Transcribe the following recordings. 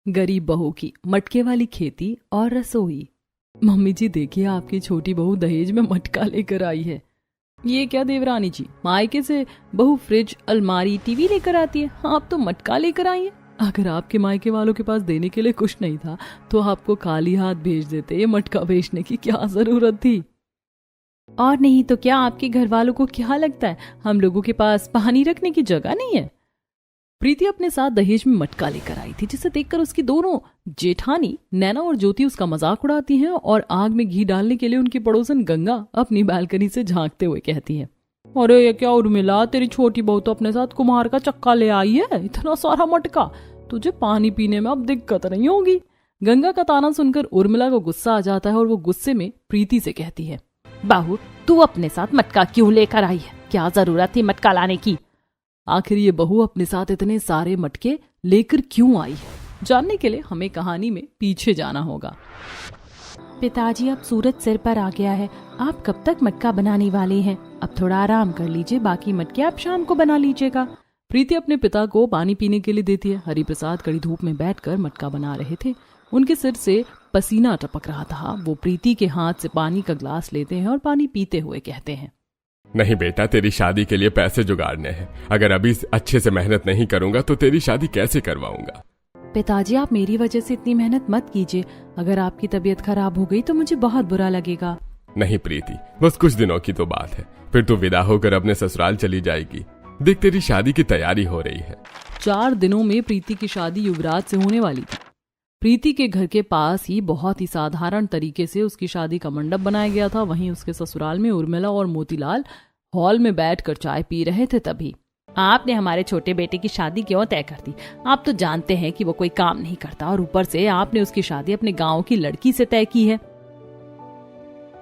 गरीब बहू की मटके वाली खेती और रसोई। मम्मी जी देखिए, आपकी छोटी बहू दहेज में मटका लेकर आई है। ये क्या देवरानी जी, मायके से बहू फ्रिज, अलमारी, टीवी लेकर आती है, आप तो मटका लेकर आई है। अगर आपके मायके वालों के पास देने के लिए कुछ नहीं था तो आपको खाली हाथ भेज देते, ये मटका बेचने की क्या जरूरत थी। और नहीं तो क्या, आपके घर वालों को क्या लगता है हम लोगों के पास पानी रखने की जगह नहीं है। प्रीति अपने साथ दहेज में मटका लेकर आई थी, जिसे देखकर उसकी दोनों जेठानी नैना और ज्योति उसका मजाक उड़ाती हैं और आग में घी डालने के लिए उनकी पड़ोसन गंगा अपनी बालकनी से झांकते हुए कहती है, अरे ये क्या उर्मिला, तेरी छोटी बहू तो अपने साथ कुम्हार का चक्का ले आई है, इतना सारा मटका, तुझे पानी पीने में अब दिक्कत नहीं होगी। गंगा का ताना सुनकर उर्मिला को गुस्सा आ जाता है और वो गुस्से में प्रीति से कहती है, बहू तू अपने साथ मटका क्यों लेकर आई है, क्या जरूरत थी मटका लाने की। आखिर ये बहू अपने साथ इतने सारे मटके लेकर क्यों आई है, जानने के लिए हमें कहानी में पीछे जाना होगा। पिताजी, अब सूरज सिर पर आ गया है, आप कब तक मटका बनाने वाले हैं, अब थोड़ा आराम कर लीजिए, बाकी मटके आप शाम को बना लीजिएगा। प्रीति अपने पिता को पानी पीने के लिए देती है। हरिप्रसाद कड़ी धूप में बैठकर मटका बना रहे थे, उनके सिर से पसीना टपक रहा था। वो प्रीति के हाथ से पानी का ग्लास लेते हैं और पानी पीते हुए कहते हैं, नहीं बेटा, तेरी शादी के लिए पैसे जुगाड़ने हैं, अगर अभी अच्छे से मेहनत नहीं करूंगा तो तेरी शादी कैसे करवाऊंगा। पिताजी, आप मेरी वजह से इतनी मेहनत मत कीजिए, अगर आपकी तबीयत खराब हो गई तो मुझे बहुत बुरा लगेगा। नहीं प्रीति, बस कुछ दिनों की तो बात है, फिर तू विदा होकर अपने ससुराल चली जाएगी। देख, तेरी शादी की तैयारी हो रही है। 4 दिनों में प्रीति की शादी युवराज से होने वाली थी। प्रीति के घर के पास ही बहुत ही साधारण तरीके से उसकी शादी का मंडप बनाया गया था। वहीं उसके ससुराल में उर्मिला और मोतीलाल हॉल में बैठकर चाय पी रहे थे। तभी, आपने हमारे छोटे बेटे की शादी क्यों तय कर दी, आप तो जानते हैं कि वो कोई काम नहीं करता, और ऊपर से आपने उसकी शादी अपने गांव की लड़की से तय की है।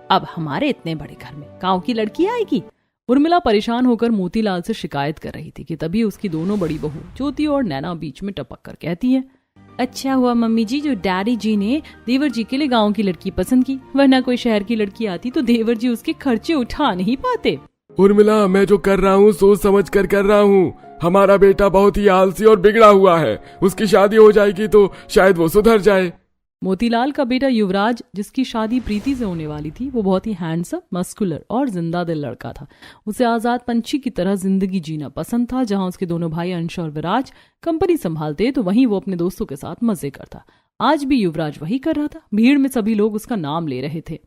अब हमारे इतने बड़े घर में गांव की लड़की आएगी। उर्मिला परेशान होकर मोतीलाल से शिकायत कर रही थी कि तभी उसकी दोनों बड़ी बहू ज्योति और नैना बीच में टपक कर कहती है, अच्छा हुआ मम्मी जी जो डैडी जी ने देवर जी के लिए गांव की लड़की पसंद की, वरना कोई शहर की लड़की आती तो देवर जी उसके खर्चे उठा नहीं पाते। उर्मिला, मैं जो कर रहा हूँ सोच समझ कर रहा हूँ। हमारा बेटा बहुत ही आलसी और बिगड़ा हुआ है, उसकी शादी हो जाएगी तो शायद वो सुधर जाए। मोतीलाल का बेटा युवराज, जिसकी शादी प्रीति से होने वाली थी, वो बहुत ही हैंडसम, मस्कुलर और जिंदा दिल लड़का था। उसे आजाद पंछी की तरह जिंदगी जीना पसंद था। जहां उसके दोनों भाई अंश और विराज कंपनी संभालते तो वहीं वो अपने दोस्तों के साथ मजे करता। आज भी युवराज वही कर रहा था। भीड़ में सभी लोग उसका नाम ले रहे थे,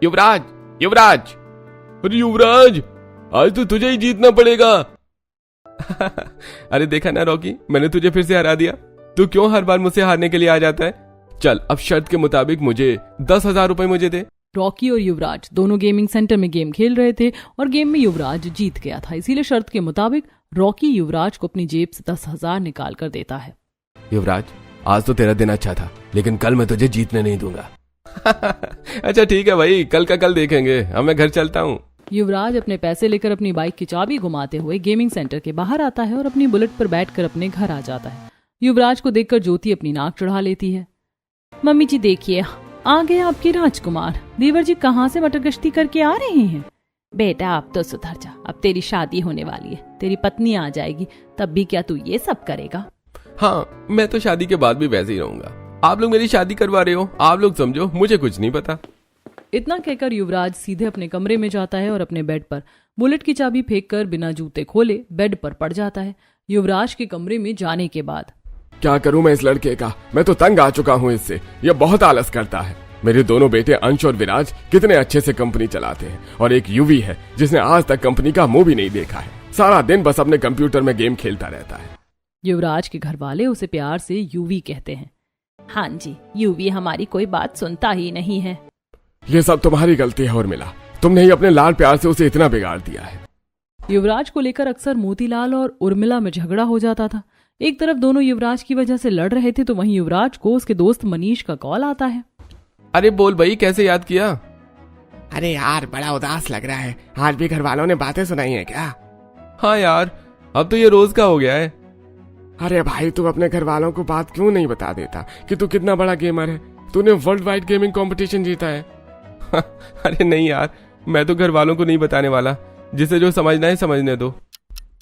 युवराज, युवराज, अरे युवराज, आज तो तुझे ही जीतना पड़ेगा। अरे देखा ना रॉकी, मैंने तुझे फिर से हरा दिया। तू क्यों हर बार मुझसे हारने के लिए आ जाता है। चल, अब शर्त के मुताबिक मुझे 10,000 रुपए मुझे दे। रॉकी और युवराज दोनों गेमिंग सेंटर में गेम खेल रहे थे और गेम में युवराज जीत गया था, इसीलिए शर्त के मुताबिक रॉकी युवराज को अपनी जेब से 10,000 निकाल कर देता है। युवराज, आज तो तेरा दिन अच्छा था, लेकिन कल मैं तुझे जीतने नहीं दूंगा। अच्छा ठीक है भाई, कल का कल देखेंगे, अब मैं घर चलता हूँ। युवराज अपने पैसे लेकर अपनी बाइक की चाबी घुमाते हुए गेमिंग सेंटर के बाहर आता है और अपनी बुलेट पर बैठकर अपने घर आ जाता है। युवराज को देखकर ज्योति अपनी नाक चढ़ा लेती है, मम्मी जी देखिए, आ गए आपके राजकुमार। देवर जी कहाँ से मटर गश्ती करके आ रहे हैं। बेटा अब तो सुधर जा, अब तेरी शादी होने वाली है, तेरी पत्नी आ जाएगी, तब भी क्या तू ये सब करेगा। हाँ, मैं तो शादी के बाद भी वैसे ही रहूंगा। आप लोग मेरी शादी करवा रहे हो, आप लोग समझो, मुझे कुछ नहीं पता। इतना कहकर युवराज सीधे अपने कमरे में जाता है और अपने बेड पर बुलेट की चाबी फेंककर बिना जूते खोले बेड पर पड़ जाता है। युवराज के कमरे में जाने के बाद, क्या करूं मैं इस लड़के का, मैं तो तंग आ चुका हूं इससे, यह बहुत आलस करता है। मेरे दोनों बेटे अंश और विराज कितने अच्छे से कंपनी चलाते हैं, और एक यूवी है जिसने आज तक कंपनी का मुंह भी नहीं देखा है, सारा दिन बस अपने कंप्यूटर में गेम खेलता रहता है। युवराज के घर वाले उसे प्यार से यूवी कहते हैं। हाँ जी, यूवी हमारी कोई बात सुनता ही नहीं है। ये सब तुम्हारी गलती है उर्मिला, तुमने ही अपने लाल प्यार से उसे इतना बिगाड़ दिया है। युवराज को लेकर अक्सर मोतीलाल और उर्मिला में झगड़ा हो जाता था। एक तरफ दोनों युवराज की वजह से लड़ रहे थे तो वहीं युवराज को उसके दोस्त मनीष का कॉल आता है। अरे बोल भाई, कैसे याद किया। अरे यार, बड़ा उदास लग रहा है, आज भी घर वालों ने बातें सुनाई है क्या। हाँ यार, अब तो ये रोज का हो गया है। अरे भाई, तू अपने घर वालों को बात क्यों नहीं बता देता कि तू कितना बड़ा गेमर है, तूने वर्ल्ड वाइड गेमिंग कंपटीशन जीता है। अरे नहीं यार, मैं तो घर वालों को नहीं बताने वाला, जिसे जो समझना है समझने दो।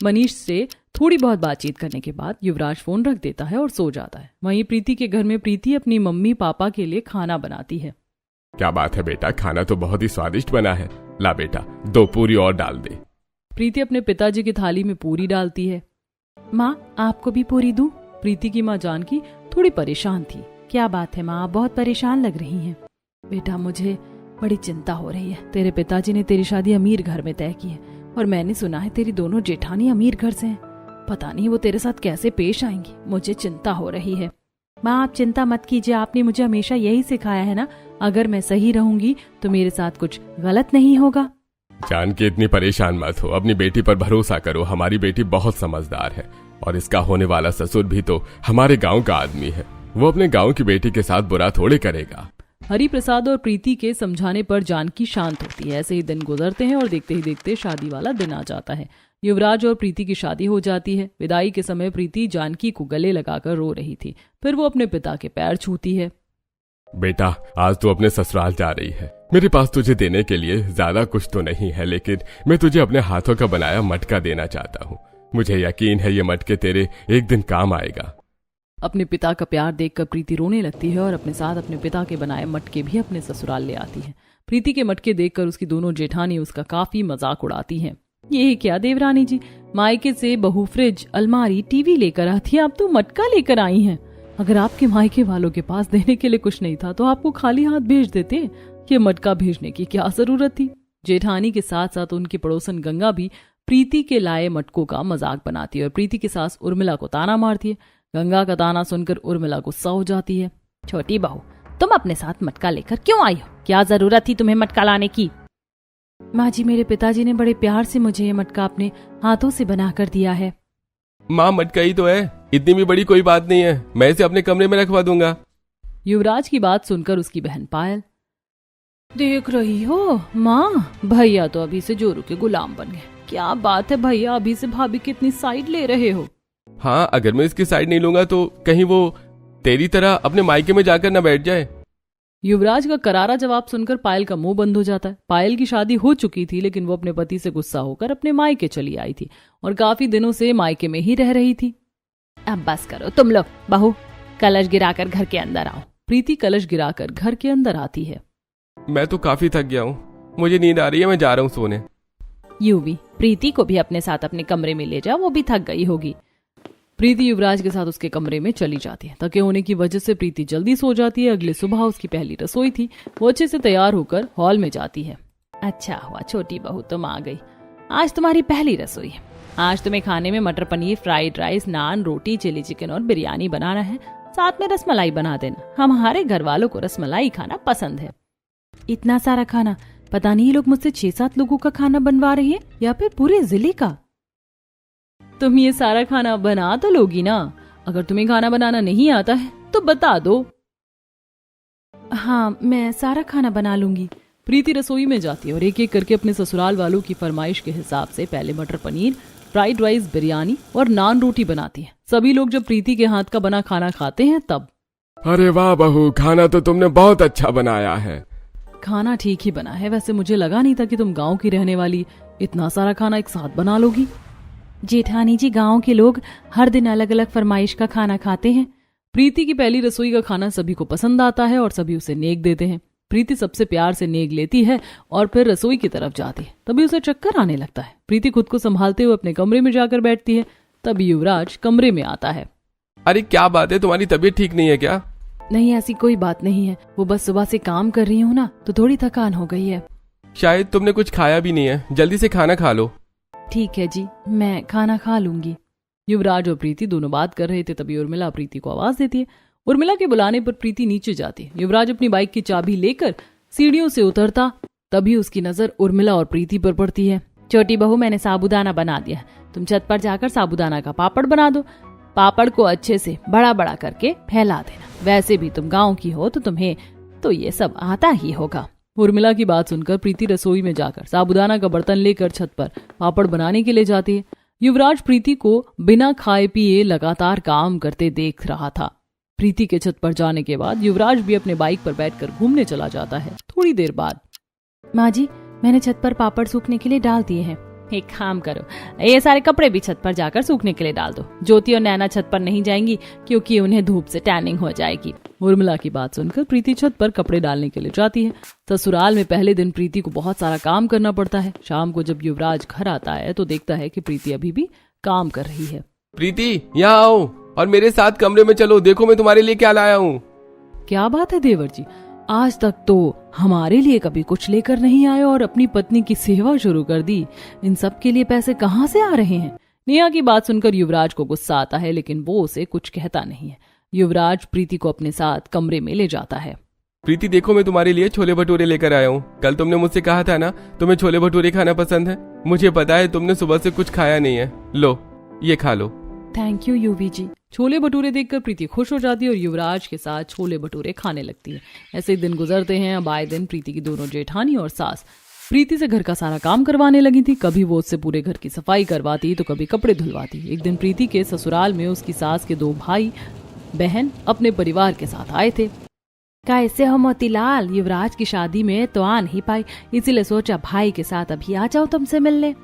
मनीष से थोड़ी बहुत बातचीत करने के बाद युवराज फोन रख देता है और सो जाता है। वहीं प्रीति के घर में प्रीति अपनी मम्मी पापा के लिए खाना बनाती है। क्या बात है बेटा, खाना तो बहुत ही स्वादिष्ट बना है। ला बेटा 2 पूरी और डाल दे। प्रीति अपने पिताजी की थाली में पूरी डालती है। माँ, आपको भी पूरी दूं? प्रीति की माँ जानकी थोड़ी परेशान थी। क्या बात है माँ, आप बहुत परेशान लग रही हैं। बेटा, मुझे बड़ी चिंता हो रही है। तेरे पिताजी ने तेरी शादी अमीर घर में तय की है और मैंने सुना है तेरी दोनों जेठानी अमीर घर से हैं। पता नहीं वो तेरे साथ कैसे पेश आएंगी, मुझे चिंता हो रही है। माँ, आप चिंता मत कीजिए, आपने मुझे हमेशा यही सिखाया है ना, अगर मैं सही रहूंगी तो मेरे साथ कुछ गलत नहीं होगा। जान के इतनी परेशान मत हो, अपनी बेटी पर भरोसा करो। हमारी बेटी बहुत समझदार है और इसका होने वाला ससुर भी तो हमारे गांव का आदमी है। वो अपने गांव की बेटी के साथ बुरा थोड़े करेगा। हरि प्रसाद और प्रीति के समझाने पर जानकी शांत होती है। ऐसे ही दिन गुजरते हैं और देखते ही देखते शादी वाला दिन आ जाता है। युवराज और प्रीति की शादी हो जाती है। विदाई के समय प्रीति जानकी को गले लगाकर रो रही थी। फिर वो अपने पिता के पैर छूती है। बेटा, आज तू अपने ससुराल जा रही है। मेरे पास तुझे देने के लिए ज्यादा कुछ तो नहीं है, लेकिन मैं तुझे अपने हाथों का बनाया मटका देना चाहता हूँ। मुझे यकीन है ये मटके तेरे एक दिन काम आएगा। अपने पिता का प्यार देखकर प्रीति रोने लगती है और अपने साथ अपने पिता के बनाए मटके भी अपने ससुराल ले आती है। प्रीति के मटके देखकर उसकी दोनों जेठानी उसका काफी मजाक उड़ाती हैं। ये क्या देवरानी जी, मायके से बहू फ्रिज, अलमारी, टीवी लेकर आती है, आप तो मटका लेकर आई हैं। अगर आपके मायके वालों के पास देने के लिए कुछ नहीं था तो आपको खाली हाथ भेज देते। ये मटका भेजने की क्या जरूरत थी। जेठानी के साथ साथ उनकी पड़ोसन गंगा भी प्रीति के लाए मटकों का मजाक बनाती है और प्रीति की सास उर्मिला को ताना मारती है। गंगा का ताना सुनकर उर्मिला गुस्सा हो जाती है। छोटी बहू, तुम अपने साथ मटका लेकर क्यों आई हो? क्या जरूरत थी तुम्हें मटका लाने की? माँ जी, मेरे पिताजी ने बड़े प्यार से मुझे ये मटका अपने हाथों से बनाकर दिया है। माँ, मटका ही तो है, इतनी भी बड़ी कोई बात नहीं है। मैं इसे अपने कमरे में रखवा दूंगा। युवराज की बात सुनकर उसकी बहन पायल, देख रही हो माँ, भैया तो अभी से जोरू के गुलाम बन गए। क्या बात है भैया, अभी से भाभी की इतनी साइड ले रहे हो? हाँ, अगर मैं इसकी साइड नहीं लूंगा तो कहीं वो तेरी तरह अपने मायके में जाकर न बैठ जाए। युवराज का करारा जवाब सुनकर पायल का मुंह बंद हो जाता है। पायल की शादी हो चुकी थी, लेकिन वो अपने पति से गुस्सा होकर अपने मायके चली आई थी और काफी दिनों से मायके में ही रह रही थी। अब बस करो तुम लोग, बहू कलश गिराकर घर के अंदर आओ। प्रीति कलश गिराकर घर के अंदर आती है। मैं तो काफी थक गया हूँ, मुझे नींद आ रही है, मैं जा रहा हूँ सोने। यूं भी प्रीति को भी अपने साथ अपने कमरे में ले जाओ, वो भी थक गई होगी। प्रीति युवराज के साथ उसके कमरे में चली जाती है। थके होने की वजह से प्रीति जल्दी सो जाती है। अगले सुबह उसकी पहली रसोई थी। वो अच्छे से तैयार होकर हॉल में जाती है। अच्छा हुआ छोटी बहू तुम आ गई, आज तुम्हारी पहली रसोई है। आज तुम्हें खाने में मटर पनीर, फ्राइड राइस, नान, रोटी, चिली चिकन और बिरयानी बनाना है। साथ में रसमलाई बना देना, हमारे घर वालों को रसमलाई खाना पसंद है। इतना सारा खाना, पता नहीं ये लोग मुझसे 6-7 लोगों का खाना बनवा रहे हैं या फिर पूरे जिले का। तुम ये सारा खाना बना तो लोगी ना? अगर तुम्हें खाना बनाना नहीं आता है तो बता दो। हाँ, मैं सारा खाना बना लूंगी। प्रीति रसोई में जाती है और एक एक करके अपने ससुराल वालों की फरमाइश के हिसाब से पहले मटर पनीर, फ्राइड राइस, बिरयानी और नान रोटी बनाती है। सभी लोग जब प्रीति के हाथ का बना खाना खाते हैं तब, अरे वाह बहू, खाना तो तुमने बहुत अच्छा बनाया है। खाना ठीक ही बना है, वैसे मुझे लगा नहीं था कि तुम गांव की रहने वाली इतना सारा खाना एक साथ बना लोगी। जेठानी जी, गांव के लोग हर दिन अलग अलग फरमाइश का खाना खाते हैं। प्रीति की पहली रसोई का खाना सभी को पसंद आता है और सभी उसे नेक देते हैं। प्रीति सबसे प्यार से नेक लेती है और फिर रसोई की तरफ जाती है। तभी उसे चक्कर आने लगता है। प्रीति खुद को संभालते हुए अपने कमरे में जाकर बैठती है। तभी युवराज कमरे में आता है। अरे क्या बात है, तुम्हारी तबीयत ठीक नहीं है क्या? नहीं, ऐसी कोई बात नहीं है, वो बस सुबह से काम कर रही हूँ ना, तो थोड़ी थकान हो गई है। शायद तुमने कुछ खाया भी नहीं है, जल्दी से खाना खा लो। ठीक है जी, मैं खाना खा लूंगी। युवराज और प्रीति दोनों बात कर रहे थे। तभी उर्मिला प्रीति को आवाज देती है। उर्मिला के बुलाने पर प्रीति नीचे जाती है। युवराज अपनी बाइक की चाबी लेकर सीढ़ियों से उतरता, तभी उसकी नजर उर्मिला और प्रीति पर पड़ती है। छोटी बहू, मैंने साबूदाना बना दिया, तुम छत पर जाकर साबूदाना का पापड़ बना दो। पापड़ को अच्छे से बड़ा बड़ा करके फैला देना। वैसे भी तुम गांव की हो तो तुम्हें तो ये सब आता ही होगा। उर्मिला की बात सुनकर प्रीति रसोई में जाकर साबूदाना का बर्तन लेकर छत पर पापड़ बनाने के लिए जाती है। युवराज प्रीति को बिना खाए पिए लगातार काम करते देख रहा था। प्रीति के छत पर जाने के बाद युवराज भी अपने बाइक पर बैठकर घूमने चला जाता है। थोड़ी देर बाद, माँ जी, मैंने छत पर पापड़ सूखने के लिए डाल दिए हैं, एक काम करो, ये सारे कपड़े भी छत पर जाकर सूखने के लिए डाल दो। ज्योति और नैना छत पर नहीं जाएंगी क्योंकि उन्हें धूप से टैनिंग हो जाएगी। उर्मिला की बात सुनकर प्रीति छत पर कपड़े डालने के लिए जाती है। ससुराल में पहले दिन प्रीति को बहुत सारा काम करना पड़ता है। शाम को जब युवराज घर आता है तो देखता है कि प्रीति अभी भी काम कर रही है। प्रीति यहाँ आओ और मेरे साथ कमरे में चलो, देखो मैं तुम्हारे लिए क्या लाया हूँ। क्या बात है देवर जी, आज तक तो हमारे लिए कभी कुछ लेकर नहीं आए और अपनी पत्नी की सेवा शुरू कर दी। इन सब के लिए पैसे कहाँ से आ रहे हैं? नेहा की बात सुनकर युवराज को गुस्सा आता है, लेकिन वो उसे कुछ कहता नहीं है। युवराज प्रीति को अपने साथ कमरे में ले जाता है। प्रीति देखो, मैं तुम्हारे लिए छोले भटूरे लेकर आया हूँ। कल तुमने मुझसे कहा था ना तुम्हें छोले भटूरे खाना पसंद है। मुझे पता है तुमने सुबह से कुछ खाया नहीं है, लो ये खा लो। थैंक यू यूवी जी। छोले भटूरे देखकर प्रीति खुश हो जाती है और युवराज के साथ छोले भटूरे खाने लगती है। ऐसे दिन गुजरते हैं। अब आए दिन प्रीति की दोनों जेठानी और सास प्रीति से घर का सारा काम करवाने लगी थी। कभी वो उससे पूरे घर की सफाई करवाती तो कभी कपड़े धुलवाती। एक दिन प्रीति के ससुराल में उसकी सास के 2 भाई बहन अपने परिवार के साथ आए थे। कैसे हो मोतीलाल, युवराज की शादी में तो आ नहीं पाई, इसीलिए सोचा भाई के साथ अभी आ जाओ तुमसे मिलने।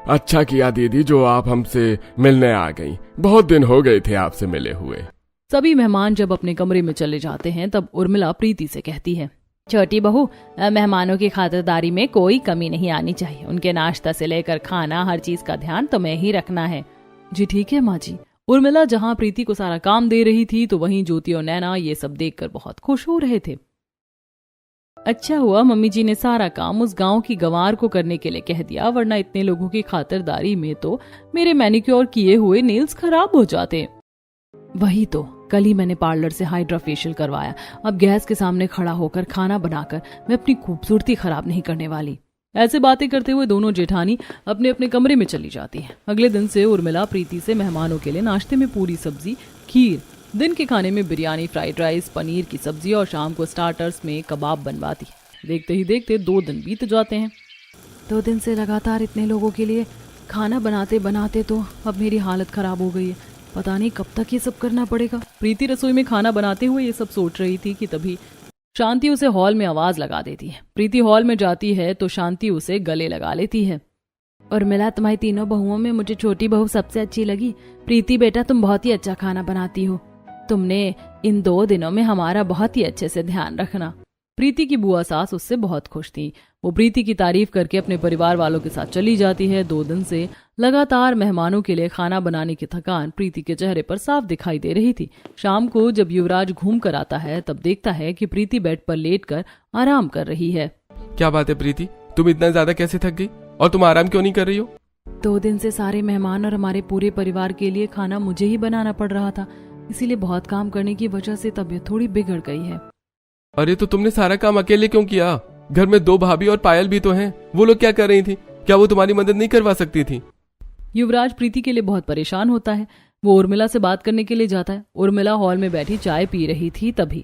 अच्छा किया दीदी जो आप हमसे मिलने आ गई, बहुत दिन हो गए थे आपसे मिले हुए। सभी मेहमान जब अपने कमरे में चले जाते हैं तब उर्मिला प्रीति से कहती है, छोटी बहू, मेहमानों की खातिरदारी में कोई कमी नहीं आनी चाहिए। उनके नाश्ता से लेकर खाना, हर चीज का ध्यान तुम्हें ही रखना है। जी ठीक है माँ जी। उर्मिला जहाँ प्रीति को सारा काम दे रही थी तो वहीं ज्योति और नैना ये सब देखकर बहुत खुश हो रहे थे। अच्छा हुआ मम्मी जी ने सारा काम उस गांव की गंवार को करने के लिए कह दिया, वरना इतने लोगों की खातिरदारी में तो मेरे मैनिक्योर किए हुए नेल्स खराब हो जाते। वही तो, कल ही मैंने पार्लर से हाइड्रा फेशियल करवाया। अब गैस के सामने खड़ा होकर खाना बनाकर मैं अपनी खूबसूरती खराब नहीं करने वाली। ऐसे बातें करते हुए दोनों जेठानी अपने अपने कमरे में चली जाती हैं। अगले दिन से उर्मिला प्रीति से मेहमानों के लिए नाश्ते में पूरी सब्जी, खीर, दिन के खाने में बिरयानी, फ्राइड राइस, पनीर की सब्जी और शाम को स्टार्टर्स में कबाब बनवाती है। देखते ही देखते 2 दिन बीत जाते हैं। 2 दिन से लगातार इतने लोगों के लिए खाना बनाते बनाते तो अब मेरी हालत खराब हो गई है। पता नहीं कब तक ये सब करना पड़ेगा। प्रीति रसोई में खाना बनाते हुए ये सब सोच रही थी कि तभी शांति उसे हॉल में आवाज लगा देती है। प्रीति हॉल में जाती है तो शांति उसे गले लगा लेती है। उर्मिला, तुम्हारी तीनों बहुओं में मुझे छोटी बहू सबसे अच्छी लगी। प्रीति बेटा, तुम बहुत ही अच्छा खाना बनाती हो। तुमने इन 2 दिनों में हमारा बहुत ही अच्छे से ध्यान रखना। प्रीति की बुआ सास उससे बहुत खुश थी। वो प्रीति की तारीफ करके अपने परिवार वालों के साथ चली जाती है। 2 दिन से लगातार मेहमानों के लिए खाना बनाने की थकान प्रीति के चेहरे पर साफ दिखाई दे रही थी। शाम को जब युवराज घूम कर आता है तब देखता है कि प्रीति बेड पर लेटकर आराम कर रही है। क्या बात है प्रीति, तुम इतना ज्यादा कैसे थक गई और तुम आराम क्यों नहीं कर रही हो? 2 दिन से सारे मेहमान और हमारे पूरे परिवार के लिए खाना मुझे ही बनाना पड़ रहा था, इसीलिए बहुत काम करने की वजह से तबीयत थोड़ी बिगड़ गई है। अरे तो तुमने सारा काम अकेले क्यों किया? घर में 2 भाभी और पायल भी तो हैं। वो लोग क्या कर रही थी? क्या वो तुम्हारी मदद नहीं करवा सकती थी? युवराज प्रीति के लिए बहुत परेशान होता है। वो उर्मिला से बात करने के लिए जाता है। उर्मिला हॉल में बैठी चाय पी रही थी तभी,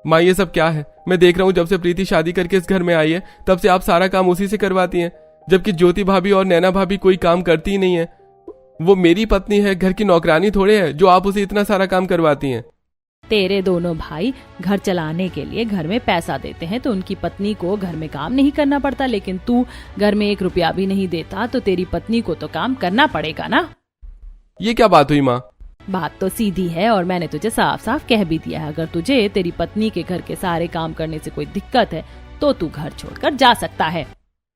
माँ ये सब क्या है? मैं देख रहा हूँ जब से प्रीति शादी करके इस घर में आई है तब से आप सारा काम उसी से करवाती हैं, जबकि ज्योति भाभी और नैना भाभी कोई काम करती ही नहीं है। वो मेरी पत्नी है, घर की नौकरानी थोड़े है जो आप उसे इतना सारा काम करवाती हैं। तेरे दोनों भाई घर चलाने के लिए घर में पैसा देते हैं तो उनकी पत्नी को घर में काम नहीं करना पड़ता, लेकिन तू घर में 1 रुपया भी नहीं देता तो तेरी पत्नी को तो काम करना पड़ेगा ना। ये क्या बात हुई माँ? बात तो सीधी है और मैंने तुझे साफ साफ कह भी दिया है। अगर तुझे तेरी पत्नी के घर के सारे काम करने से कोई दिक्कत है तो तू घर छोड़कर जा सकता है।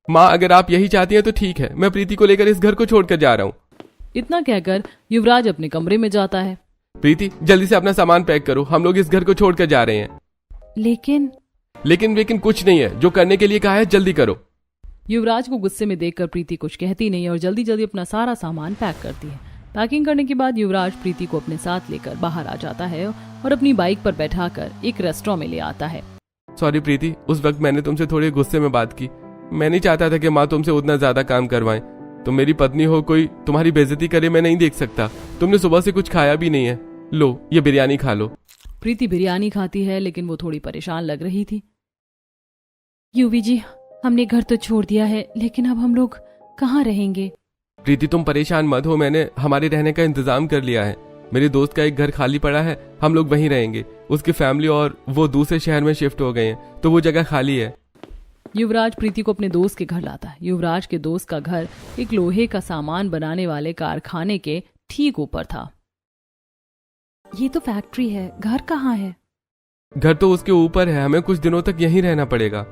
माँ अगर आप यही चाहती हैं तो ठीक है, मैं प्रीति को लेकर इस घर को छोड़कर जा रहा हूँ। इतना कहकर युवराज अपने कमरे में जाता है। प्रीति जल्दी से अपना सामान पैक करो, हम लोग इस घर को छोड़कर जा रहे हैं। लेकिन कुछ नहीं है, जो करने के लिए कहा है जल्दी करो। युवराज को गुस्से में देखकर प्रीति कुछ कहती नहीं और जल्दी जल्दी अपना सारा सामान पैक करती है। पैकिंग करने के बाद युवराज प्रीति को अपने साथ लेकर बाहर आ जाता है और अपनी बाइक पर बैठाकर एक रेस्टोरेंट में ले आता है। सॉरी प्रीति, उस वक्त मैंने तुमसे थोड़े गुस्से में बात की। मैं नहीं चाहता था कि माँ तुमसे उतना ज्यादा काम करवाएं। तुम मेरी पत्नी हो, कोई तुम्हारी बेइज्जती करे मैं नहीं देख सकता। तुमने सुबह से कुछ खाया भी नहीं है, लो ये बिरयानी खा लो। प्रीति बिरयानी खाती है लेकिन वो थोड़ी परेशान लग रही थी। यूवी जी, हमने घर तो छोड़ दिया है लेकिन अब हम लोग कहाँ रहेंगे? प्रीति तुम परेशान मत हो, मैंने हमारे रहने का इंतजाम कर लिया है। मेरे दोस्त का एक घर खाली पड़ा है, हम लोग वहीं रहेंगे। उसकी फैमिली और वो दूसरे शहर में शिफ्ट हो गए हैं तो वो जगह खाली है। युवराज प्रीति को अपने दोस्त के घर लाता है। युवराज के दोस्त का घर एक लोहे का सामान बनाने वाले कारखाने के ठीक ऊपर था। ये तो फैक्ट्री है, घर कहाँ है? घर तो उसके ऊपर है, हमें कुछ दिनों तक यहीं रहना पड़ेगा।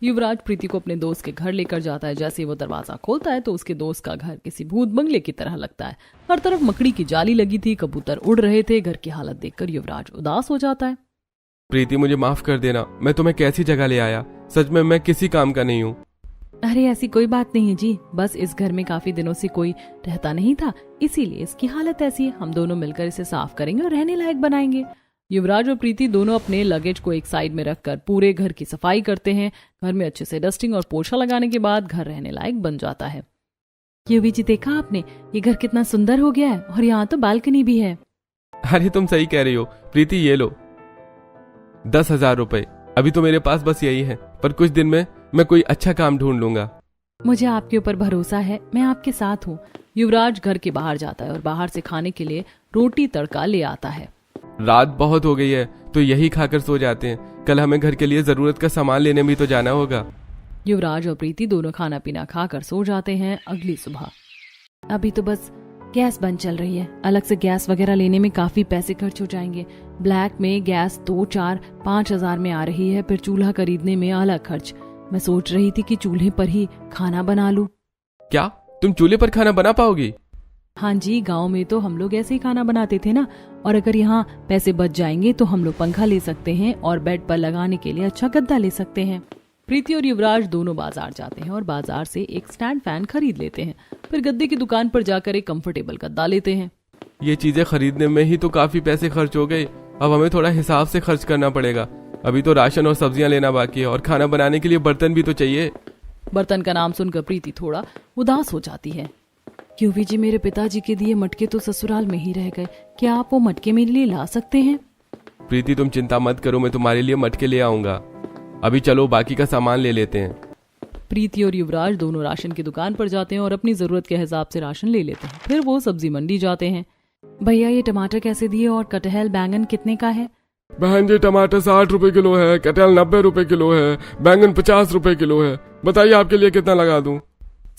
युवराज प्रीति को अपने दोस्त के घर लेकर जाता है। जैसे वो दरवाजा खोलता है तो उसके दोस्त का घर किसी भूत बंगले की तरह लगता है। हर तरफ मकड़ी की जाली लगी थी, कबूतर उड़ रहे थे। घर की हालत देखकर युवराज उदास हो जाता है। प्रीति मुझे माफ कर देना, मैं तुम्हें कैसी जगह ले आया। सच में मैं किसी काम का नहीं हूँ। अरे ऐसी कोई बात नहीं है जी, बस इस घर में काफी दिनों से कोई रहता नहीं था, इसीलिए इसकी हालत ऐसी है। हम दोनों मिलकर इसे साफ करेंगे और रहने लायक बनाएंगे। युवराज और प्रीति दोनों अपने लगेज को एक साइड में रखकर पूरे घर की सफाई करते हैं। घर में अच्छे से डस्टिंग और पोछा लगाने के बाद घर रहने लायक बन जाता है। युवी जी देखा आपने, ये घर कितना सुंदर हो गया है और यहाँ तो बालकनी भी है। अरे तुम सही कह रही हो प्रीति, ये लो 10,000 रुपए। अभी तो मेरे पास बस यही है, पर कुछ दिन में मैं कोई अच्छा काम ढूंढ लूंगा। मुझे आपके ऊपर भरोसा है, मैं आपके साथ हूँ। युवराज घर के बाहर जाता है और बाहर से खाने के लिए रोटी तड़का ले आता है। रात बहुत हो गई है तो यही खाकर सो जाते हैं। कल हमें घर के लिए जरूरत का सामान लेने भी तो जाना होगा। युवराज और प्रीति दोनों खाना पीना खाकर सो जाते हैं। अगली सुबह अभी तो बस गैस बंद चल रही है, अलग से गैस वगैरह लेने में काफी पैसे खर्च हो जाएंगे। ब्लैक में गैस 2, 4, 5,000 में आ रही है, फिर चूल्हा खरीदने में अलग खर्च। मैं सोच रही थी कि चूल्हे पर ही खाना बना लूं। क्या तुम चूल्हे पर खाना बना पाओगी? हाँ जी, गांव में तो हम लोग ऐसे ही खाना बनाते थे ना। और अगर यहाँ पैसे बच जाएंगे तो हम लोग पंखा ले सकते हैं और बेड पर लगाने के लिए अच्छा गद्दा ले सकते हैं। प्रीति और युवराज दोनों बाजार जाते हैं और बाजार से एक स्टैंड फैन खरीद लेते हैं। फिर गद्दे की दुकान पर जाकर एक कंफर्टेबल गद्दा लेते हैं। ये चीजें खरीदने में ही तो काफी पैसे खर्च हो गए। अब हमें थोड़ा हिसाब से खर्च करना पड़ेगा। अभी तो राशन और सब्जियां लेना बाकी है और खाना बनाने के लिए बर्तन भी तो चाहिए। बर्तन का नाम सुनकर प्रीति थोड़ा उदास हो जाती है। क्यों जी, मेरे पिताजी के दिए मटके तो ससुराल में ही रह गए, क्या आप वो मटके मेरे लिए ला सकते हैं? प्रीति तुम चिंता मत करो, मैं तुम्हारे लिए मटके ले आऊंगा। अभी चलो बाकी का सामान ले लेते हैं। प्रीति और युवराज दोनों राशन की दुकान पर जाते हैं और अपनी जरूरत के हिसाब से राशन ले लेते हैं। फिर वो सब्जी मंडी जाते हैं। भैया ये टमाटर कैसे दिए और कटहल बैंगन कितने का है? बहन जी टमाटर 60 रुपए किलो है, कटहल 90 रुपए किलो है, बैंगन 50 रुपए किलो है। बताइए आपके लिए कितना लगा दूं?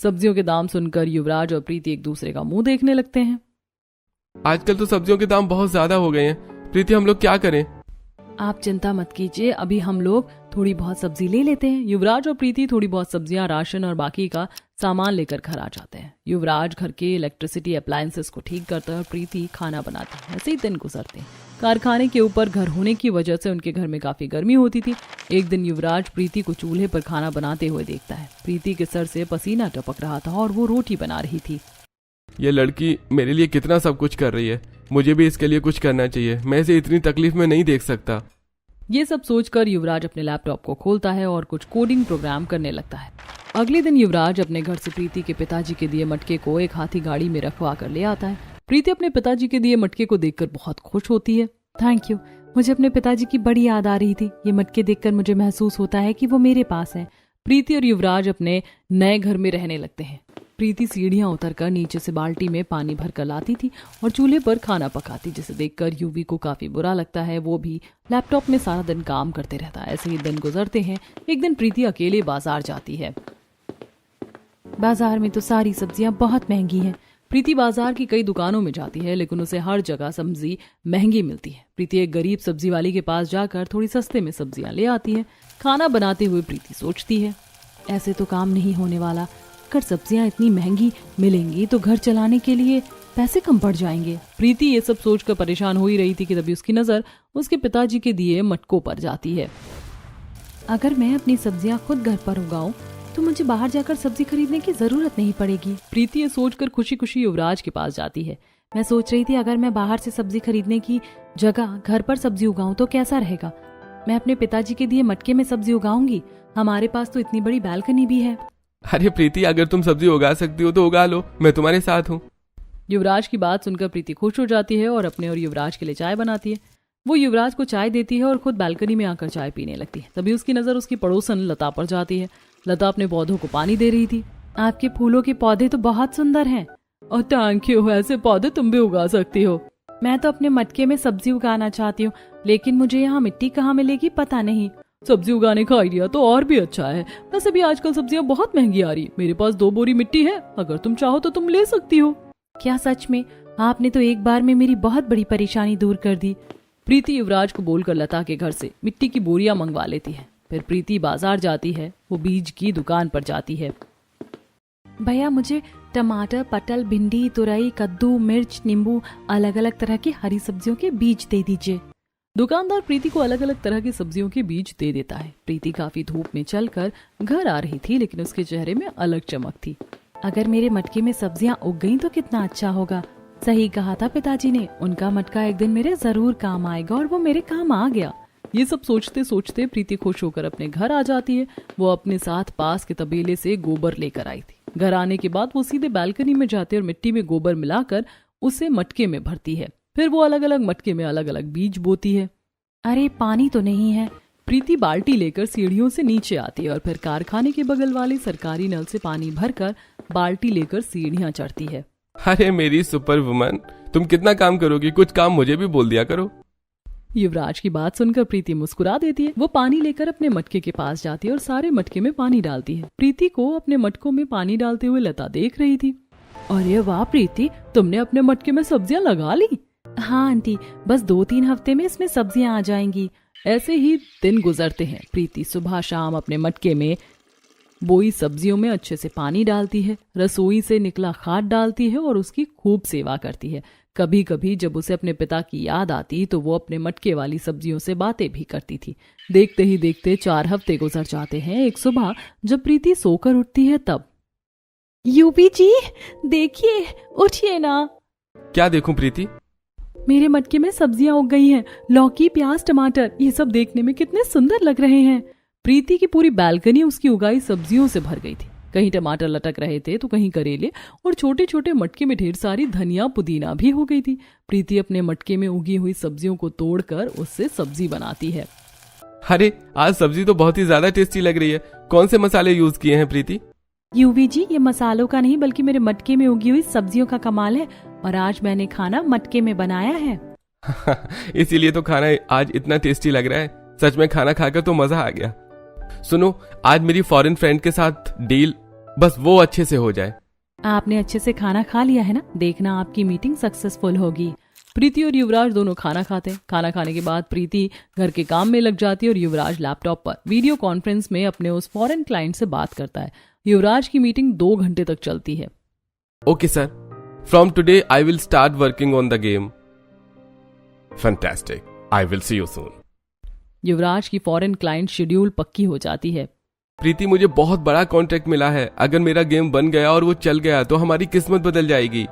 सब्जियों के दाम सुनकर युवराज और प्रीति एक दूसरे का मुंह देखने लगते हैं। आजकल तो सब्जियों के दाम बहुत ज्यादा हो गए हैं। प्रीति हम लोग क्या करें? आप चिंता मत कीजिए, अभी हम लोग थोड़ी बहुत सब्जी ले लेते हैं। युवराज और प्रीति थोड़ी बहुत सब्जियां, राशन और बाकी का सामान लेकर घर आ जाते हैं। युवराज घर के इलेक्ट्रिसिटी अप्लायंसेस को ठीक करता है और प्रीति खाना बनाती है। ऐसे ही दिन गुजरते हैं। कारखाने के ऊपर घर होने की वजह से उनके घर में काफी गर्मी होती थी। एक दिन युवराज प्रीति को चूल्हे पर खाना बनाते हुए देखता है। प्रीति के सर से पसीना टपक रहा था और वो रोटी बना रही थी। ये लड़की मेरे लिए कितना सब कुछ कर रही है, मुझे भी इसके लिए कुछ करना चाहिए। मैं इसे इतनी तकलीफ में नहीं देख सकता। ये सब सोचकर युवराज अपने लैपटॉप को खोलता है और कुछ कोडिंग प्रोग्राम करने लगता है। अगले दिन युवराज अपने घर से प्रीति के पिताजी के दिए मटके को एक हाथी गाड़ी में रखवा कर ले आता है। प्रीति अपने पिताजी के दिए मटके को देखकर बहुत खुश होती है। थैंक यू, मुझे अपने पिताजी की बड़ी याद आ रही थी। ये मटके देखकर मुझे महसूस होता है कि वो मेरे पास है। प्रीति और युवराज अपने नए घर में रहने लगते हैं। प्रीति सीढ़ियां उतरकर नीचे से बाल्टी में पानी भर कर लाती थी और चूल्हे पर खाना पकाती, जिसे देखकर युवी को काफी बुरा लगता है। वो भी लैपटॉप में सारा दिन काम करते रहता है। ऐसे ही दिन गुजरते हैं। एक दिन प्रीति अकेले बाजार जाती है। बाजार में तो सारी सब्जियां बहुत महंगी हैं। प्रीति बाजार की कई दुकानों में जाती है, लेकिन उसे हर जगह सब्जी महंगी मिलती है। प्रीति एक गरीब सब्जी वाली के पास जाकर थोड़ी सस्ते में सब्जियां ले आती है। खाना बनाते हुए प्रीति सोचती है, ऐसे तो काम नहीं होने वाला। अगर सब्जियां इतनी महंगी मिलेंगी तो घर चलाने के लिए पैसे कम पड़ जाएंगे। प्रीति ये सब सोचकर परेशान हो ही रही थी कि तभी उसकी नजर उसके पिताजी के दिए मटकों पर जाती है। अगर मैं अपनी सब्जियां खुद घर पर उगाऊं तो मुझे बाहर जाकर सब्जी खरीदने की जरूरत नहीं पड़ेगी। प्रीति ये सोचकर खुशी खुशी युवराज के पास जाती है। मैं सोच रही थी अगर मैं बाहर से सब्जी खरीदने की जगह घर पर सब्जी उगाऊं तो कैसा रहेगा। मैं अपने पिताजी के दिए मटके में सब्जी उगाऊंगी। हमारे पास तो इतनी बड़ी बालकनी भी है। अरे प्रीति, अगर तुम सब्जी उगा सकती हो तो उगा लो, मैं तुम्हारे साथ हूँ। युवराज की बात सुनकर प्रीति खुश हो जाती है और अपने और युवराज के लिए चाय बनाती है। वो युवराज को चाय देती है और खुद बालकनी में आकर चाय पीने लगती है। तभी उसकी नजर उसकी पड़ोसन लता पर जाती है। लता अपने पौधों को पानी दे रही थी। आपके फूलों के पौधे तो बहुत सुंदर हैं। और थैंक यू, ऐसे पौधे तुम भी उगा सकती हो। मैं तो अपने मटके में सब्जी उगाना चाहती हूँ, लेकिन मुझे यहाँ मिट्टी कहाँ मिलेगी पता नहीं। सब्जी उगाने का आइडिया तो और भी अच्छा है। वैसे भी आजकल सब्जियां बहुत महंगी आ रही। मेरे पास 2 बोरी मिट्टी है, अगर तुम चाहो तो तुम ले सकती हो। क्या सच में? आपने तो एक बार में मेरी बहुत बड़ी परेशानी दूर कर दी। प्रीति युवराज को बोलकर लता के घर से मिट्टी की बोरियां मंगवा लेती है। फिर प्रीति बाजार जाती है। वो बीज की दुकान पर जाती है। भैया मुझे टमाटर, पटल, भिंडी, तुरई, कद्दू, मिर्च, नींबू, अलग अलग तरह की हरी सब्जियों के बीज दे दीजिए। दुकानदार प्रीति को अलग अलग तरह की सब्जियों के बीज दे देता है। प्रीति काफी धूप में चलकर घर आ रही थी, लेकिन उसके चेहरे में अलग चमक थी। अगर मेरे मटके में सब्जियां उग गईं तो कितना अच्छा होगा। सही कहा था पिताजी ने, उनका मटका एक दिन मेरे जरूर काम आएगा, और वो मेरे काम आ गया। ये सब सोचते सोचते प्रीति खुश होकर अपने घर आ जाती है। वो अपने साथ पास के तबेले से गोबर लेकर आई थी। घर आने के बाद वो सीधे बालकनी में जाते और मिट्टी में गोबर मिलाकर उसे मटके में भरती है। फिर वो अलग अलग मटके में अलग अलग बीज बोती है। अरे पानी तो नहीं है। प्रीति बाल्टी लेकर सीढ़ियों से नीचे आती है और फिर कारखाने के बगल वाले सरकारी नल से पानी भरकर बाल्टी लेकर सीढ़ियां चढ़ती है। अरे मेरी सुपर वुमन, तुम कितना काम करोगी, कुछ काम मुझे भी बोल दिया करो। युवराज की बात सुनकर प्रीति मुस्कुरा देती है। वो पानी लेकर अपने मटके के पास जाती है और सारे मटके में पानी डालती है। प्रीति को अपने मटकों में पानी डालते हुए लता देख रही थी। अरे वाह प्रीति, तुमने अपने मटके में सब्जियां लगा ली। हाँ आंटी, बस 2-3 हफ्ते में इसमें सब्जियां आ जाएंगी। ऐसे ही दिन गुजरते हैं। प्रीति सुबह शाम अपने मटके में बोई सब्जियों में अच्छे से पानी डालती है, रसोई से निकला खाद डालती है और उसकी खूब सेवा करती है। कभी कभी जब उसे अपने पिता की याद आती तो वो अपने मटके वाली सब्जियों से बातें भी करती थी। देखते ही देखते 4 हफ्ते गुजर जाते हैं। एक सुबह जब प्रीति सोकर उठती है तब, यूपी जी देखिए, उठिए ना। क्या देखूं प्रीति? मेरे मटके में सब्जियां उग गई हैं। लौकी, प्याज, टमाटर, ये सब देखने में कितने सुंदर लग रहे हैं। प्रीति की पूरी बालकनी उसकी उगाई सब्जियों से भर गई थी। कहीं टमाटर लटक रहे थे तो कहीं करेले, और छोटे छोटे मटके में ढेर सारी धनिया, पुदीना भी हो गई थी। प्रीति अपने मटके में उगी हुई सब्जियों को तोड़कर उससे सब्जी बनाती है। अरे आज सब्जी तो बहुत ही ज्यादा टेस्टी लग रही है। कौन से मसाले यूज किए हैं प्रीति? यूवी जी, ये मसालों का नहीं बल्कि मेरे मटके में उगी हुई सब्जियों का कमाल है, और आज मैंने खाना मटके में बनाया है। इसीलिए तो खाना आज इतना टेस्टी लग रहा है। सच में खाना खाकर तो मजा आ गया। सुनो, आज मेरी फॉरेन फ्रेंड के साथ डील, बस वो अच्छे से हो जाए। आपने अच्छे से खाना खा लिया है ना? देखना आपकी मीटिंग सक्सेसफुल होगी। प्रीति और युवराज दोनों खाना खाते हैं। खाना खाने के बाद प्रीति घर के काम में लग जाती है और युवराज लैपटॉप पर वीडियो कॉन्फ्रेंस में अपने उस फॉरेन क्लाइंट से बात करता है। युवराज की मीटिंग 2 घंटे तक चलती है। Okay sir, from today I will start working on the game. Fantastic, I will see you soon. Yuvraj की फॉरेन क्लाइंट शेड्यूल पक्की हो जाती है। प्रीति, मुझे बहुत बड़ा कॉन्ट्रैक्ट मिला है। अगर मेरा गेम बन गया और वो चल गया तो हमारी किस्मत बदल जाएगी।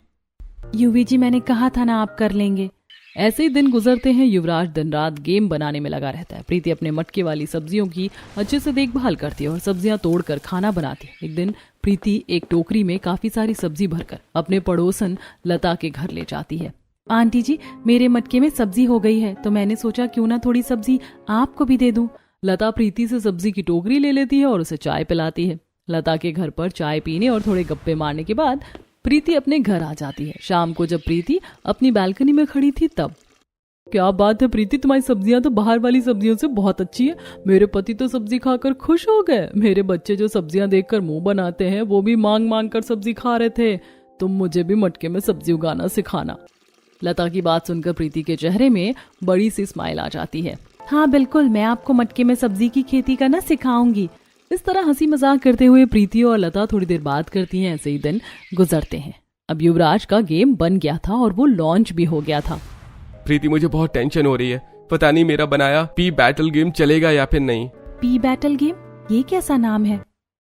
यूवी जी, मैंने कहा था ना आप कर लेंगे। ऐसे ही दिन गुजरते हैं। युवराज दिन रात गेम बनाने में लगा रहता है। प्रीति अपने मटके वाली सब्जियों की अच्छे से देखभाल करती है और सब्जियां तोड़कर खाना बनाती है। एक दिन प्रीति एक टोकरी में काफी सारी सब्जी भरकर अपने पड़ोसन लता के घर ले जाती है। आंटी जी, मेरे मटके में सब्जी हो गई है, तो मैंने सोचा क्यों ना थोड़ी सब्जी आपको भी दे दूं। लता प्रीति से सब्जी की टोकरी ले लेती है और उसे चाय पिलाती है। लता के घर पर चाय पीने और थोड़े गप्पे मारने के बाद प्रीति अपने घर आ जाती है। शाम को जब प्रीति अपनी बालकनी में खड़ी थी तब, क्या बात है प्रीति, तुम्हारी सब्जियां तो बाहर वाली सब्जियों से बहुत अच्छी है। मेरे पति तो सब्जी खाकर खुश हो गए। मेरे बच्चे जो सब्जियां देखकर मुंह बनाते हैं वो भी मांग मांग कर सब्जी खा रहे थे। तुम मुझे भी मटके में सब्जी उगाना सिखाना। लता की बात सुनकर प्रीति के चेहरे में बड़ी सी स्माइल आ जाती है। हाँ बिल्कुल, मैं आपको मटके में सब्जी की खेती करना सिखाऊंगी। इस तरह हंसी मजाक करते हुए प्रीति और लता थोड़ी देर बात करती हैं। ऐसे ही दिन गुजरते हैं। अब युवराज का गेम बन गया था और वो लॉन्च भी हो गया था। प्रीति, मुझे बहुत टेंशन हो रही है। पता नहीं मेरा बनाया पी बैटल गेम चलेगा या फिर नहीं। P battle game? ये कैसा नाम है?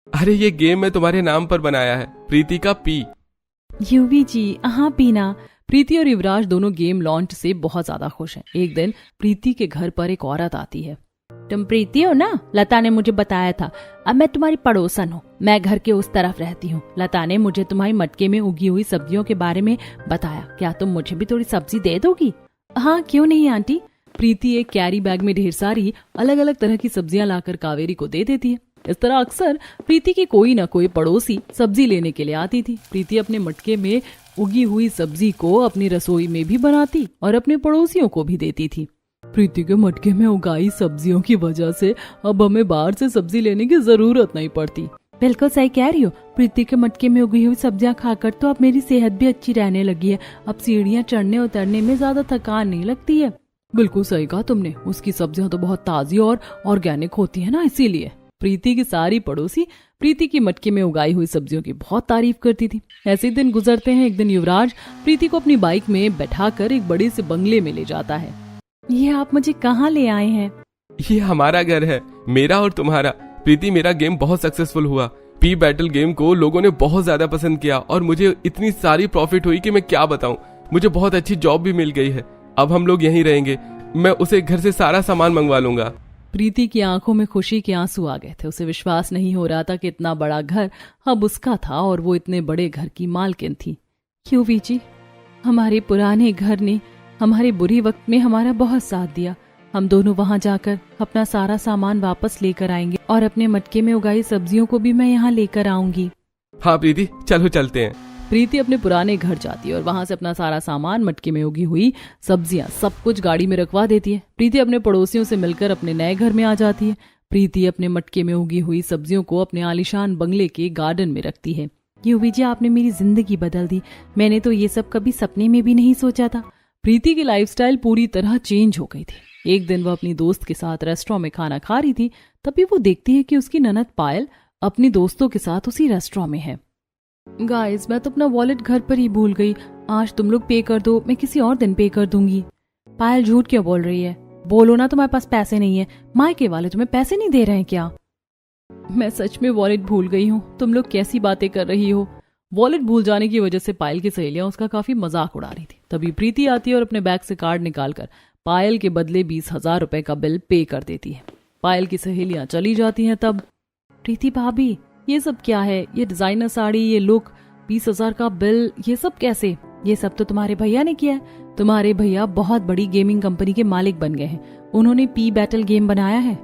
अरे ये गेम मैं तुम्हारे नाम पर बनाया है, प्रीति का पी। यूवी जी, हाँ पीना। प्रीति और युवराज दोनों गेम लॉन्च से बहुत ज्यादा खुश हैं। एक दिन प्रीति के घर पर एक औरत आती है। तुम प्रीति हो ना? लता ने मुझे बताया था। अब मैं तुम्हारी पड़ोसन हूँ। मैं घर के उस तरफ रहती हूँ। लता ने मुझे तुम्हारी मटके में उगी हुई सब्जियों के बारे में बताया। क्या तुम मुझे भी थोड़ी सब्जी दे दोगी? हाँ क्यों नहीं आंटी। प्रीति एक कैरी बैग में ढेर सारी अलग अलग तरह की सब्जियां लाकर कावेरी को दे देती है। इस तरह अक्सर प्रीति की कोई न कोई पड़ोसी सब्जी लेने के लिए आती थी। प्रीति अपने मटके में उगी हुई सब्जी को अपनी रसोई में भी बनाती और अपने पड़ोसियों को भी देती थी। प्रीति के मटके में उगाई सब्जियों की वजह से अब हमें बाहर से सब्जी लेने की जरूरत नहीं पड़ती। बिल्कुल सही कह रही हो। प्रीति के मटके में उगी हुई सब्जियां खाकर तो अब मेरी सेहत भी अच्छी रहने लगी है। अब सीढ़ियां चढ़ने उतरने में ज्यादा थकान नहीं लगती है। बिल्कुल सही कहा तुमने, उसकी सब्जियां तो बहुत ताजी और ऑर्गेनिक होती है ना, इसीलिए। प्रीति की सारी पड़ोसी प्रीति की मटके में उगाई हुई सब्जियों की बहुत तारीफ करती थी। ऐसे दिन गुजरते हैं। एक दिन युवराज प्रीति को अपनी बाइक में बैठाकर एक बड़े से बंगले में ले जाता है। ये आप मुझे कहाँ ले आए हैं? ये हमारा घर है, मेरा और तुम्हारा। प्रीति, मेरा गेम बहुत सक्सेसफुल हुआ। पी बैटल गेम को लोगों ने बहुत ज्यादा पसंद किया और मुझे इतनी सारी प्रॉफिट हुई कि मैं क्या बताऊं। मुझे बहुत अच्छी जॉब भी मिल गई है। अब हम लोग यहीं रहेंगे। मैं उसे घर से सारा सामान मंगवा लूंगा। प्रीति की आंखों में खुशी के आंसू आ गए थे। उसे विश्वास नहीं हो रहा था कि इतना बड़ा घर अब उसका था और वो इतने बड़े घर की मालकिन थी। युवी जी, हमारे पुराने घर ने हमारे बुरी वक्त में हमारा बहुत साथ दिया। हम दोनों वहाँ जाकर अपना सारा सामान वापस लेकर आएंगे और अपने मटके में उगाई सब्जियों को भी मैं यहाँ लेकर आऊंगी। हाँ प्रीति, चलो चलते हैं। प्रीति अपने पुराने घर जाती है और वहां से अपना सारा सामान, मटके में उगी हुई सब्जियां, सब कुछ गाड़ी में रखवा देती है। प्रीति अपने पड़ोसियों से मिलकर अपने नए घर में आ जाती है। प्रीति अपने मटके में उगी हुई सब्जियों को अपने आलीशान बंगले के गार्डन में रखती है। युवी जी, आपने मेरी जिंदगी बदल दी। मैंने तो ये सब कभी सपने में भी नहीं सोचा था। प्रीति की लाइफस्टाइल पूरी तरह चेंज हो गई थी। एक दिन वह अपनी दोस्त के साथ रेस्टोरेंट में खाना खा रही थी। तभी वो देखती है कि उसकी ननद पायल अपनी दोस्तों के साथ उसी रेस्टोरेंट में है। गाइस, मैं तो अपना वॉलेट घर पर ही भूल गई। आज तुम लोग पे कर दो, मैं किसी और दिन पे कर दूंगी। पायल झूठ क्यों बोल रही है? बोलो ना तुम्हारे पास पैसे नहीं है। मायके वाले तुम्हें पैसे नहीं दे रहे हैं क्या? मैं सच में वॉलेट भूल गई हूँ। तुम लोग कैसी बातें कर रही हो? वॉलेट भूल जाने की वजह से पायल की सहेलियां उसका काफी मजाक उड़ा रही थी। तभी प्रीति आती है और अपने बैग से कार्ड निकालकर पायल के बदले 20,000 रुपए का बिल पे कर देती है। पायल की सहेलियां चली जाती हैं। तब प्रीति भाभी, ये सब क्या है? ये डिजाइनर साड़ी, ये लुक, 20,000 का बिल, ये सब कैसे? ये सब तो तुम्हारे भैया ने किया है। तुम्हारे भैया बहुत बड़ी गेमिंग कंपनी के मालिक बन गए हैं। उन्होंने पी बैटल गेम बनाया है।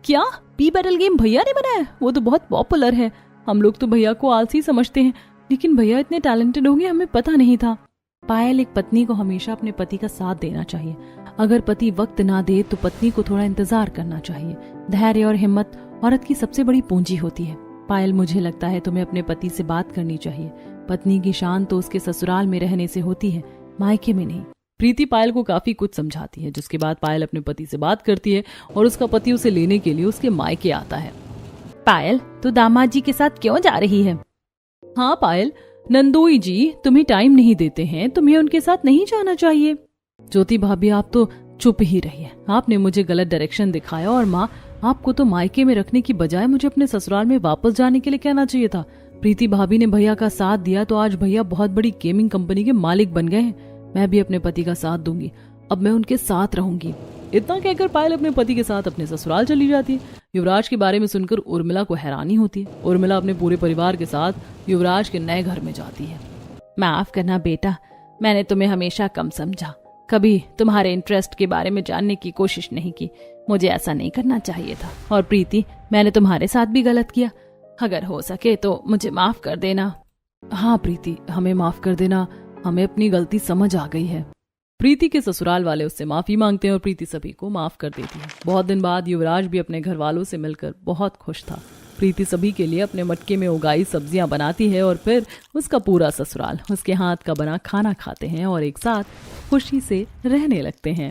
क्या? पी बैटल गेम भैया ने बनाया? वो तो बहुत पॉपुलर है। हम लोग तो भैया को आलसी समझते हैं, लेकिन भैया इतने टैलेंटेड होंगे हमें पता नहीं था। पायल, एक पत्नी को हमेशा अपने पति का साथ देना चाहिए। अगर पति वक्त ना दे तो पत्नी को थोड़ा इंतजार करना चाहिए। धैर्य और हिम्मत औरत की सबसे बड़ी पूंजी होती है। पायल, मुझे लगता है तुम्हें अपने पति से बात करनी चाहिए। पत्नी की शान तो उसके ससुराल में रहने से होती है, मायके में नहीं। प्रीति पायल को काफी कुछ समझाती है, जिसके बाद पायल अपने पति से बात करती है और उसका पति उसे लेने के लिए उसके मायके आता है। पायल, तू दामाद जी के साथ क्यों जा रही है? हाँ पायल, नंदोई जी तुम्हें टाइम नहीं देते हैं, तुम्हें उनके साथ नहीं जाना चाहिए। ज्योति भाभी, आप तो चुप ही रहिए। आपने मुझे गलत डायरेक्शन दिखाया और माँ, आपको तो मायके में रखने की बजाय मुझे अपने ससुराल में वापस जाने के लिए कहना चाहिए था। प्रीति भाभी ने भैया का साथ दिया तो आज भैया बहुत बड़ी गेमिंग कंपनी के मालिक बन गए हैं। मैं भी अपने पति का साथ दूंगी। अब मैं उनके साथ रहूंगी। इतना कहकर पायल अपने पति के साथ अपने ससुराल चली जाती है। युवराज के बारे में सुनकर उर्मिला को हैरानी होती है। उर्मिला अपने पूरे परिवार के साथ युवराज के नए घर में जाती है। माफ करना बेटा, मैंने तुम्हें हमेशा कम समझा। कभी तुम्हारे इंटरेस्ट के बारे में जानने की कोशिश नहीं की। मुझे ऐसा नहीं करना चाहिए था। और प्रीति, मैंने तुम्हारे साथ भी गलत किया। अगर हो सके तो मुझे माफ कर देना। हाँ प्रीति, हमें माफ कर देना। हमें अपनी गलती समझ आ गई है। प्रीति के ससुराल वाले उससे माफी मांगते हैं और प्रीति सभी को माफ कर देती है। बहुत दिन बाद युवराज भी अपने घर वालों से मिलकर बहुत खुश था। प्रीति सभी के लिए अपने मटके में उगाई सब्जियां बनाती है और फिर उसका पूरा ससुराल उसके हाथ का बना खाना खाते हैं और एक साथ खुशी से रहने लगते हैं।